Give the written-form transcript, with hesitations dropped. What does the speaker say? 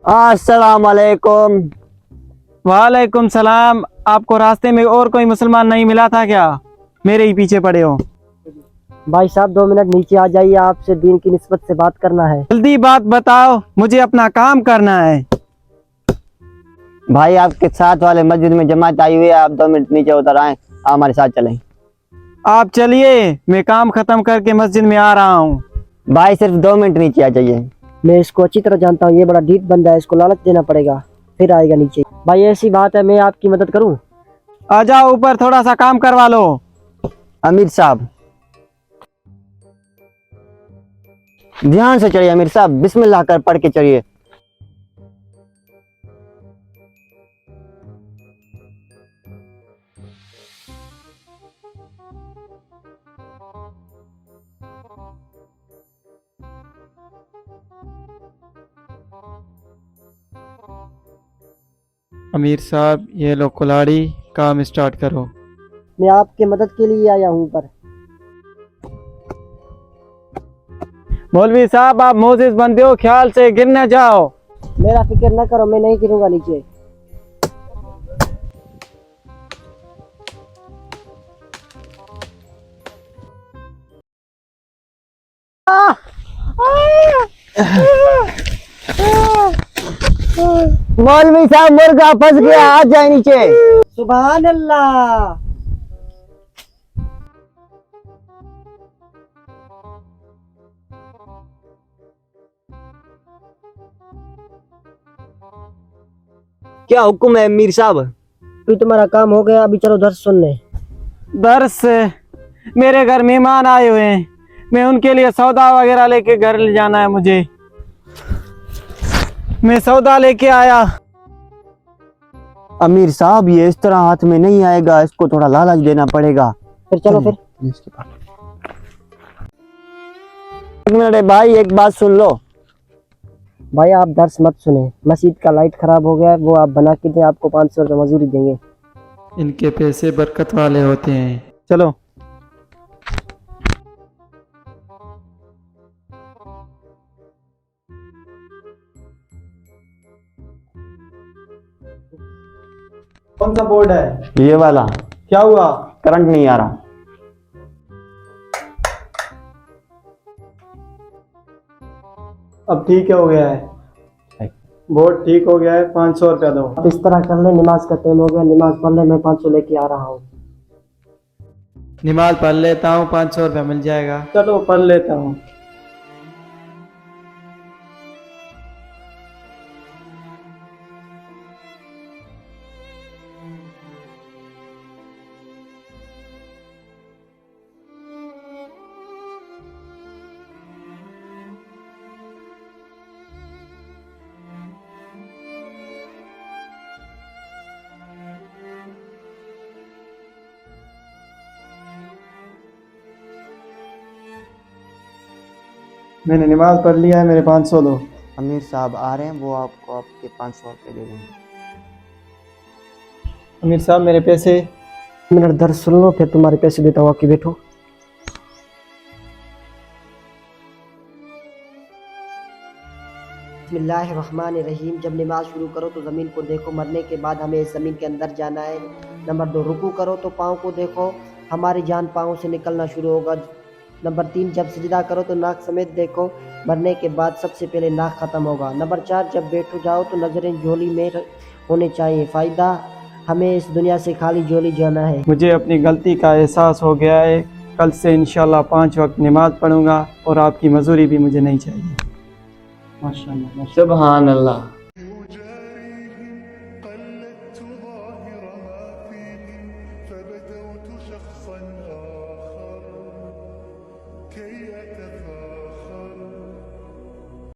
अस्सलाम वालेकुम। वालेकुम सलाम। आपको रास्ते में और कोई मुसलमान नहीं मिला था क्या? मेरे ही पीछे पड़े हो। भाई साहब 2 मिनट नीचे आ जाइए, आपसे दीन की निस्बत से बात करना है। जल्दी बात बताओ, मुझे अपना काम करना है। भाई आपके साथ वाले मस्जिद में जमात आई हुई है, आप 2 मिनट नीचे उतर आए, आप हमारे साथ चलें। आप चलिए, मैं काम खत्म करके मस्जिद में आ रहा हूँ। भाई सिर्फ 2 मिनट नीचे आ जाइए। मैं इसको अच्छी तरह जानता हूँ, ये बड़ा ढीठ बंदा है, इसको लालच देना पड़ेगा फिर आएगा नीचे। भाई ऐसी बात है, मैं आपकी मदद करूँ? आ जाओ ऊपर, थोड़ा सा काम करवा लो। अमीर साहब ध्यान से चढ़िए, अमीर साहब बिस्मिल्लाह कर पढ़ के चढ़िए। अमीर साहब ये लो कुल्हाड़ी, काम स्टार्ट करो। मैं आपके मदद के लिए आया हूँ ऊपर। मौलवी साहब आप मोजिज बनते हो, ख्याल से गिर न जाओ। मेरा फिक्र न करो, मैं नहीं गिरूंगा नीचे। मौलवी साहब मुर्गा फंस गया, आ जाए नीचे। सुभान अल्लाह। क्या हुक्म है अमीर साहब? अभी तुम्हारा काम हो गया, अभी चलो दर्स सुनने। दर्स? मेरे घर मेहमान आए हुए हैं, मैं उनके लिए सौदा वगैरह लेके घर ले जाना है मुझे। मैं सौदा लेके आया। अमीर साहब ये इस तरह हाथ में नहीं आएगा, इसको थोड़ा लालच देना पड़ेगा। फिर चलो फिर। एक मिनट है भाई, एक बात सुन लो। भाई आप दर्स मत सुने, मस्जिद का लाइट खराब हो गया है, वो आप बना के दें, आपको 500 रुपये मजदूरी देंगे। इनके पैसे बरकत वाले होते हैं। चलो। कौन सा बोर्ड है? ये वाला। क्या हुआ? करंट नहीं आ रहा। अब ठीक हो गया है, बोर्ड ठीक हो गया है। 500 रुपया दो। इस तरह कर ले, नमाज का टाइम हो गया, नमाज पढ़ ले, मैं 500 लेके आ रहा हूँ। नमाज पढ़ लेता हूँ, 500 रुपया मिल जाएगा। चलो पढ़ लेता हूँ। मैंने नमाज पढ़ लिया है, मेरे 500 दो। अमीर साहब आ रहे हैं, वो आपको आपके 500 रुपये दे देंगे। अमीर साहब मेरे पैसे। मिनट दर्स सुन लो, फिर तुम्हारे पैसे देता हूँ, आके बैठो। बिस्मिल्लाहिर्रहमानिर्रहीम। जब नमाज शुरू करो तो ज़मीन को देखो, मरने के बाद हमें इस ज़मीन के अंदर जाना है। नंबर 2 रुकू करो तो पाँव को देखो, हमारी जान पाँव से निकलना शुरू होगा। नंबर 3 जब सजदा करो तो नाक समेत देखो, मरने के बाद सबसे पहले नाक ख़त्म होगा। नंबर 4 जब बैठो जाओ तो नज़रें झोली में होने चाहिए। फ़ायदा हमें इस दुनिया से खाली झोली जाना है। मुझे अपनी गलती का एहसास हो गया है, कल से इंशाल्लाह 5 वक्त नमाज पढ़ूंगा और आपकी मजूरी भी मुझे नहीं चाहिए। माशाअल्लाह। सुभान अल्लाह।